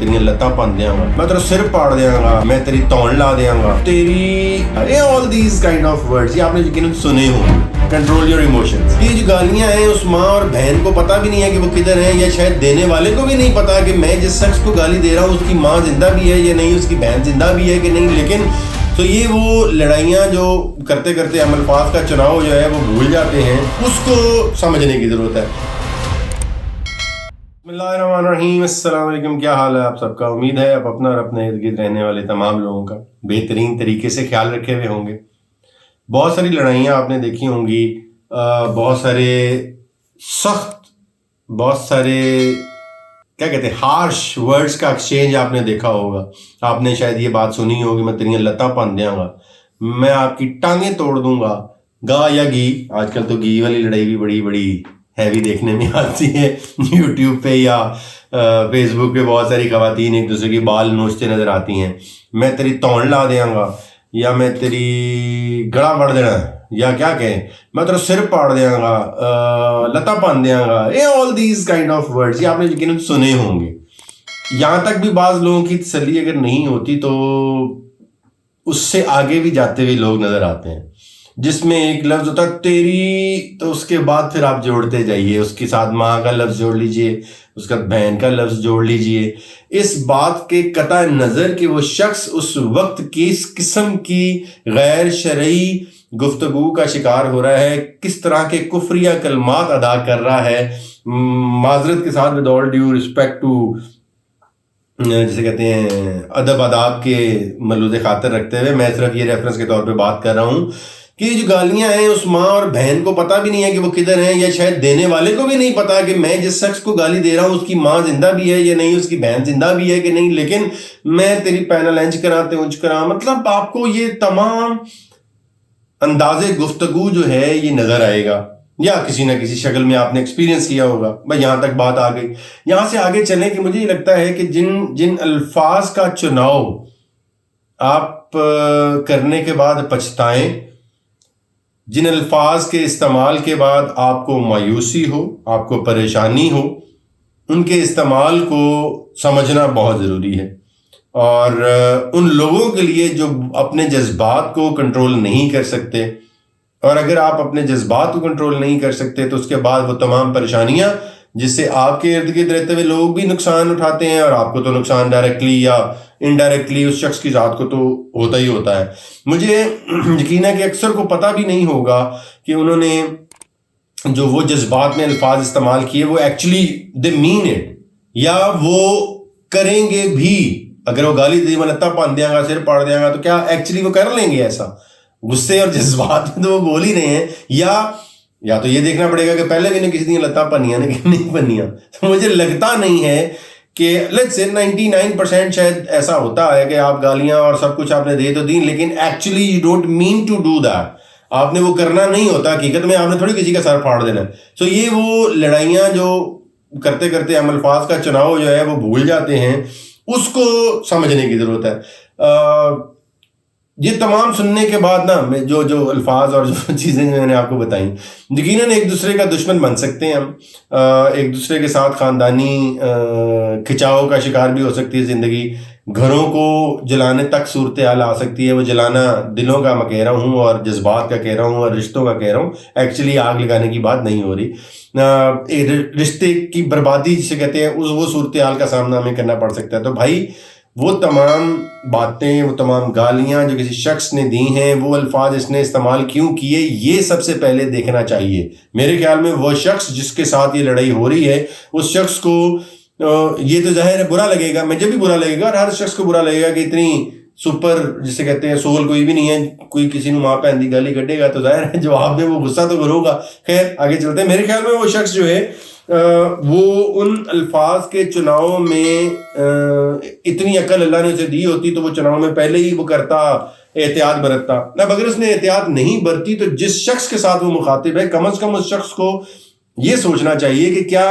तेरियां लत्तां भन दियांगा, मैं तेरा सिर पाड़ दियांगा, मैं तेरी तौण ला दियांगा, तेरी all these kind of words ये आपने यकीनन सुने होंगे। कंट्रोल योर इमोशंस, ये जो गालियां हैं उस माँ और बहन को पता भी नहीं है कि वो किधर है, या शायद देने वाले को भी नहीं पता कि मैं जिस शख्स को गाली दे रहा हूँ उसकी माँ जिंदा भी है या नहीं, उसकी बहन जिंदा भी है कि नहीं। लेकिन तो ये वो लड़ाइयाँ जो करते करते हम अल्फाज का चुनाव जो है वो भूल जाते हैं, उसको समझने की ज़रूरत है। बिस्मिल्लाहिर्रहमानिर्रहीम, अस्सलाम वालेकुम, क्या हाल है आप सबका। उम्मीद है आप अपना और अपने इर्द गिर्द रहने वाले तमाम लोगों का बेहतरीन तरीके से ख्याल रखे हुए होंगे। बहुत सारी लड़ाइयाँ आपने देखी होंगी, बहुत सारे सख्त, बहुत सारे क्या कहते हैं हार्श वर्ड्स का एक्सचेंज आपने देखा होगा। आपने शायद ये बात सुनी होगी, मैं तेरियां लत्तां भन दियांगा, मैं आपकी टांगें तोड़ दूंगा, गा या घी। आजकल तो घी वाली लड़ाई भी बड़ी बड़ी हैवी देखने में आती है यूट्यूब पे या फेसबुक पे। बहुत सारी खवातीन एक दूसरे की बाल नोचते नजर आती हैं। मैं तेरी तौण ला दियांगा, या मैं तेरी गला वड़ देना, या क्या कहें, मैं तेरा सिर पाड़ दियांगा, लत्ता भन दियांगा, ये all these kind of words ये आपने यकीनन सुने होंगे। यहाँ तक भी बाज लोगों की तसल्ली अगर नहीं होती तो उससे आगे भी जाते हुए लोग नजर आते हैं, जिसमें एक लफ्ज होता है तेरी, तो उसके बाद फिर आप जोड़ते जाइए, उसके साथ माँ का लफ्ज जोड़ लीजिए, उसका बहन का लफ्ज जोड़ लीजिए, इस बात के कता नज़र कि वो शख्स उस वक्त किस किस्म की गैर शरई गुफ्तगू का शिकार हो रहा है, किस तरह के कुफरिया कलमात अदा कर रहा है। माजरत के साथ with all due respect to, जिसे कहते हैं अदब आदाब के मलूज़े खातिर रखते हुए, मैं सिर्फ ये रेफरेंस के तौर पे बात कर रहा हूँ कि जो गालियां हैं उस माँ और बहन को पता भी नहीं है कि वो किधर है, या शायद देने वाले को भी नहीं पता कि मैं जिस शख्स को गाली दे रहा हूँ उसकी माँ जिंदा भी है या नहीं, उसकी बहन जिंदा भी है कि नहीं। लेकिन मैं तेरी पैनल इंच करा ते उंच करा, मतलब आपको ये तमाम अंदाजे गुफ्तगू जो है ये नजर आएगा, या किसी ना किसी शक्ल में आपने एक्सपीरियंस किया होगा। भाई यहाँ तक बात आ गई, यहाँ से आगे चले कि मुझे ये लगता है कि जिन अल्फाज का चुनाव आप करने के बाद पछताएं, जिन अल्फाज के इस्तेमाल के बाद आपको मायूसी हो, आपको परेशानी हो, उनके इस्तेमाल को समझना बहुत ज़रूरी है। और उन लोगों के लिए जो अपने जज्बात को कंट्रोल नहीं कर सकते, और अगर आप अपने जज्बात को कंट्रोल नहीं कर सकते तो उसके बाद वो तमाम परेशानियां जिससे आपके इर्द गिर्द रहते हुए लोग भी नुकसान उठाते हैं, और आपको तो नुकसान डायरेक्टली या इनडायरेक्टली उस शख्स की ज़ात को तो होता ही होता है। मुझे यकीन है कि अक्सर को पता भी नहीं होगा कि उन्होंने जो वो जज्बात में अल्फाज इस्तेमाल किए वो एक्चुअली दे मीन इट, या वो करेंगे भी। अगर वो गाली दी, लत्ता भन दियांगा, सिर पाड़ दियांगा, तो क्या एक्चुअली वो कर लेंगे ऐसा? गुस्से और जज्बात में तो वो बोल ही रहे हैं, या तो ये देखना पड़ेगा कि पहले भी ने किसी दिन लत्ता भनिया ने कि नहीं भनिया। तो मुझे लगता नहीं है कि लेट्स से 99% शायद ऐसा होता है कि आप गालियां और सब कुछ आपने दे तो दी, लेकिन actually you don't mean to do that. आपने वो करना नहीं होता, हकीकत में आपने थोड़ी किसी का सर फाड़ देना। सो ये वो लड़ाइयाँ जो करते करते हम अल्फाज का चुनाव जो है वो भूल जाते हैं, उसको समझने की ज़रूरत है। ये तमाम सुनने के बाद ना मैं जो अल्फाज और जो चीज़ें मैंने आपको बताई, यकीनन एक दूसरे का दुश्मन बन सकते हैं हम, एक दूसरे के साथ ख़ानदानी खिंचाव का शिकार भी हो सकती है ज़िंदगी, घरों को जलाने तक सूरत हाल आ सकती है। वो जलाना दिलों का मैं कह रहा हूँ, और जज्बात का कह रहा हूँ, और रिश्तों का कह रहा हूँ। एक्चुअली आग लगाने की बात नहीं हो रही। रिश्ते की बर्बादी जिसे कहते हैं वो सूरत हाल का सामना हमें करना पड़ सकता है। तो भाई वो तमाम बातें, वो तमाम गालियाँ जो किसी शख्स ने दी हैं, वो अल्फाज इसने इस्तेमाल क्यों किए, ये सबसे पहले देखना चाहिए। मेरे ख्याल में वो शख्स जिसके साथ ये लड़ाई हो रही है, उस शख्स को ये तो जाहिर है बुरा लगेगा, मुझे भी बुरा लगेगा, और हर शख्स को बुरा लगेगा कि इतनी सुपर जिसे कहते हैं सोल कोई भी नहीं है। कोई किसी माँ भैन की गाली कटेगा तो जाहिर है जवाब में वो गुस्सा तो करूँगा। खैर आगे चलते हैं। मेरे ख्याल में वो शख्स जो है वो उन अल्फाज के चुनाव में इतनी अकल अल्लाह ने उसे दी होती तो वो चुनाव में पहले ही वो करता, एहतियात बरतता। अब अगर उसने एहतियात नहीं बरती तो जिस शख्स के साथ वो मुखातिब है, कम से कम उस शख्स को ये सोचना चाहिए कि क्या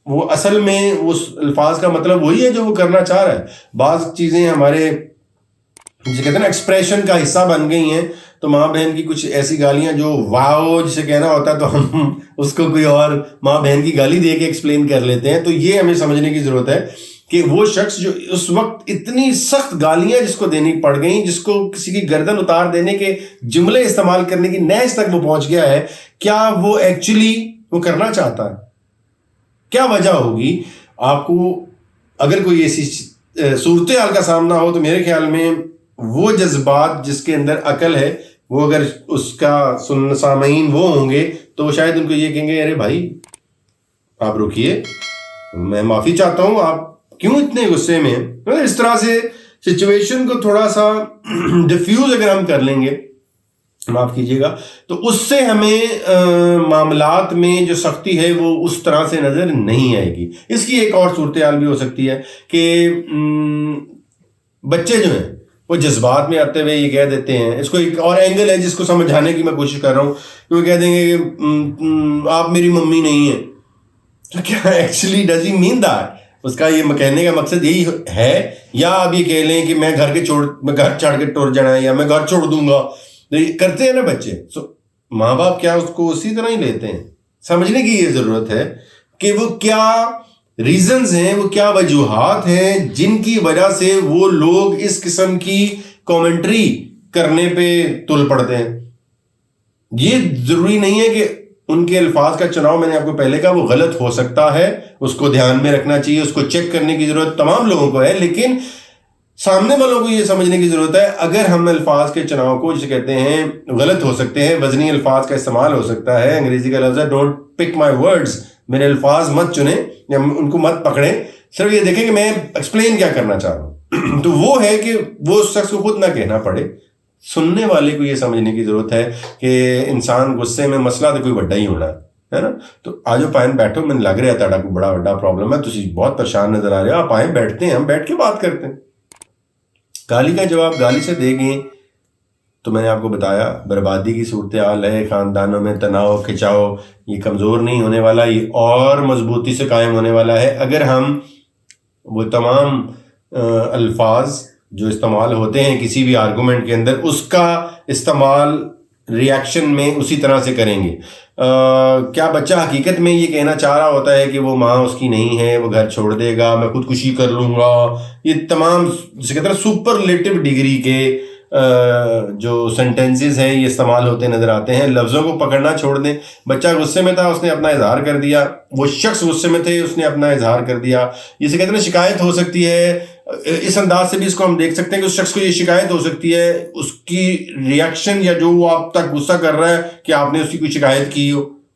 वो असल में उस अल्फाज का मतलब वही है जो वो करना चाह रहा है। बाज़ चीज़ें हमारे जिसे कहते हैं ना एक्सप्रेशन का हिस्सा बन गई हैं। तो माँ बहन की कुछ ऐसी गालियाँ जो वाओ जिसे कहना होता है तो हम उसको कोई और माँ बहन की गाली दे के एक्सप्लेन कर लेते हैं। तो ये हमें समझने की ज़रूरत है کہ وہ شخص جو اس وقت اتنی سخت گالیاں جس کو دینی پڑ گئیں، جس کو کسی کی گردن اتار دینے کے جملے استعمال کرنے کی نیز تک وہ پہنچ گیا ہے، کیا وہ ایکچولی وہ کرنا چاہتا ہے؟ کیا وجہ ہوگی؟ آپ کو اگر کوئی ایسی صورتحال کا سامنا ہو تو میرے خیال میں وہ جذبات جس کے اندر عقل ہے، وہ اگر اس کا سامعین وہ ہوں گے تو وہ شاید ان کو یہ کہیں گے ارے بھائی آپ رکیے، میں معافی چاہتا ہوں، آپ کیوں اتنے غصے میں ہیں؟ اس طرح سے سچویشن کو تھوڑا سا ڈیفیوز اگر ہم کر لیں گے، معاف کیجیے گا، تو اس سے ہمیں معاملات میں جو سختی ہے وہ اس طرح سے نظر نہیں آئے گی۔ اس کی ایک اور صورتحال بھی ہو سکتی ہے کہ بچے جو ہیں وہ جذبات میں آتے ہوئے یہ کہہ دیتے ہیں، اس کو ایک اور اینگل ہے جس کو سمجھانے کی میں کوشش کر رہا ہوں، کہ وہ کہہ دیں گے کہ آپ میری ممی نہیں ہیں۔ تو کیا actually does he mean that? اس کا یہ کہنے کا مقصد یہی ہے، یا آپ یہ کہہ لیں کہ میں گھر چھوڑ کے ٹور جانا ہے، یا میں گھر چھوڑ دوں گا، کرتے ہیں نا بچے۔ ماں باپ کیا اس کو اسی طرح ہی لیتے ہیں؟ سمجھنے کی یہ ضرورت ہے کہ وہ کیا ریزنز ہیں، وہ کیا وجوہات ہیں جن کی وجہ سے وہ لوگ اس قسم کی کامنٹری کرنے پہ تل پڑتے ہیں۔ یہ ضروری نہیں ہے کہ ان کے الفاظ کا چناؤ، میں نے آپ کو پہلے کہا، وہ غلط ہو سکتا ہے، اس کو دھیان میں رکھنا چاہیے، اس کو چیک کرنے کی ضرورت تمام لوگوں کو ہے، لیکن سامنے والوں کو یہ سمجھنے کی ضرورت ہے اگر ہم الفاظ کے چناؤ کو جسے کہتے ہیں غلط ہو سکتے ہیں، وزنی الفاظ کا استعمال ہو سکتا ہے، انگریزی کا لفظ ہے ڈونٹ پک مائی ورڈز، میرے الفاظ مت چنیں یا ان کو مت پکڑیں، صرف یہ دیکھیں کہ میں ایکسپلین کیا کرنا چاہ رہا ہوں۔ تو وہ ہے کہ وہ اس شخص کو خود نہ کہنا پڑے، سننے والے کو یہ سمجھنے کی ضرورت ہے کہ انسان غصے میں مسئلہ تو کوئی بڑا ہی ہونا ہے نا۔ تو آجو پائیں بیٹھو، میں لگ رہا تھا کوئی بڑا پرابلم ہے، تسی بہت پریشان نظر آ رہے ہو، آپ آئیں بیٹھتے ہیں، ہم بیٹھ کے بات کرتے ہیں۔ گالی کا جواب گالی سے دے گئے تو میں نے آپ کو بتایا بربادی کی صورتحال ہے، خاندانوں میں تناؤ کھچاؤ یہ کمزور نہیں ہونے والا، یہ اور مضبوطی سے قائم ہونے والا ہے اگر ہم وہ تمام الفاظ جو استعمال ہوتے ہیں کسی بھی آرگومنٹ کے اندر، اس کا استعمال ریاکشن میں اسی طرح سے کریں گے۔ کیا بچہ حقیقت میں یہ کہنا چاہ رہا ہوتا ہے کہ وہ ماں اس کی نہیں ہے، وہ گھر چھوڑ دے گا، میں خودکشی کر لوں گا؟ یہ تمام جسے کہتے ہیں سپرلیٹو ڈگری کے جو سینٹینسز ہیں یہ استعمال ہوتے نظر آتے ہیں۔ لفظوں کو پکڑنا چھوڑ دیں۔ بچہ غصے میں تھا، اس نے اپنا اظہار کر دیا، وہ شخص غصے میں تھے، اس نے اپنا اظہار کر دیا۔ جسے کہتے ہیں شکایت ہو سکتی ہے، اس انداز سے بھی اس کو ہم دیکھ سکتے ہیں کہ اس شخص کو یہ شکایت ہو سکتی ہے، اس کی ریاکشن یا جو وہ آپ تک غصہ کر رہا ہے کہ آپ نے اس کی کوئی شکایت کی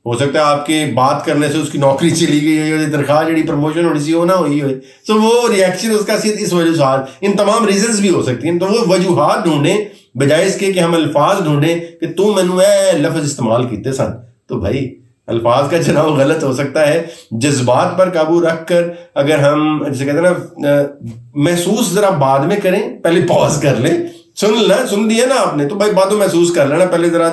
ہو سکتا ہے آپ کے بات کرنے سے اس کی نوکری چلی گئی ہو، تنخواہ جڑی پروموشن ہونی سی وہ نہ ہوئی ہوئے، تو وہ ریاکشن اس کا صرف اس وجوہات، ان تمام ریزنز بھی ہو سکتی ہیں۔ تو وہ وجوہات ڈھونڈیں بجائے اس کے کہ ہم الفاظ ڈھونڈیں کہ تو مینوں اے لفظ استعمال کیتے سن۔ تو بھائی الفاظ کا چناؤ غلط ہو سکتا ہے، جذبات پر قابو رکھ کر اگر ہم جسے کہتے ہیں نا محسوس ذرا بعد میں کریں، پہلے پاز کر لیں، سن لیا نا آپ نے تو بھائی باتوں محسوس کر لینا، پہلے ذرا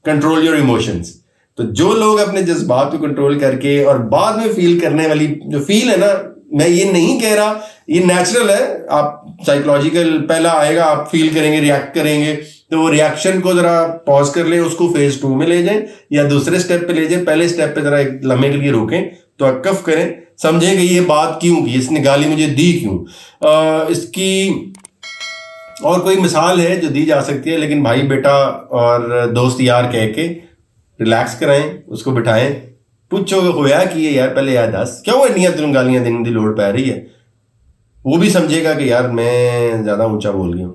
کنٹرول یور ایموشنز۔ تو جو لوگ اپنے جذبات کو کنٹرول کر کے اور بعد میں فیل کرنے والی جو فیل ہے نا، میں یہ نہیں کہہ رہا، یہ نیچرل ہے، آپ سائیکولوجیکل پہلا آئے گا، آپ فیل کریں گے، ریاکٹ کریں گے، تو وہ ریاکشن کو ذرا پاز کر لیں، اس کو فیز 2 میں لے جائیں یا دوسرے سٹیپ پہ لے جائیں، پہلے سٹیپ پہ ذرا ایک لمحے کے لیے روکیں، توقف کریں، سمجھیں کہ یہ بات کیوں کی، اس نے گالی مجھے دی کیوں۔ اس کی اور کوئی مثال ہے جو دی جا سکتی ہے، لیکن بھائی بیٹا اور دوست یار کہہ کے ریلیکس کرائیں، اس کو بٹھائیں، پوچھو کہ ہویا کی ہے یار، پہلے یار دس کیا وہ اتنی تم گالیاں دینے دی لوڑ پہ رہی ہے۔ وہ بھی سمجھے گا کہ یار میں زیادہ اونچا بول گیا ہوں۔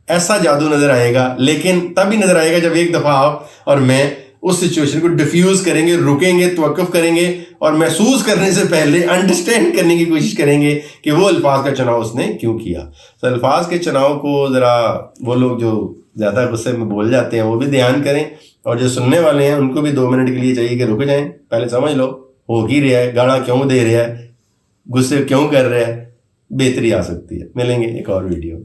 ایسا جادو نظر آئے گا، لیکن تبھی نظر آئے گا جب ایک دفعہ آپ اور میں اس سچویشن کو ڈیفیوز کریں گے، رکیں گے، توقف کریں گے اور محسوس کرنے سے پہلے انڈرسٹینڈ کرنے کی کوشش کریں گے کہ وہ الفاظ کا چناؤ اس نے کیوں کیا۔ تو الفاظ کے چناؤ کو ذرا وہ لوگ جو زیادہ غصے میں بول جاتے ہیں وہ بھی دھیان کریں، اور جو سننے والے ہیں ان کو بھی 2 منٹ کے لیے چاہیے کہ رک جائیں، پہلے سمجھ لو ہو کی رہا ہے، گاڑا کیوں دے رہا ہے، غصے کیوں کر رہا ہے، بہتری آ سکتی ہے۔ ملیں گے ایک اور ویڈیو۔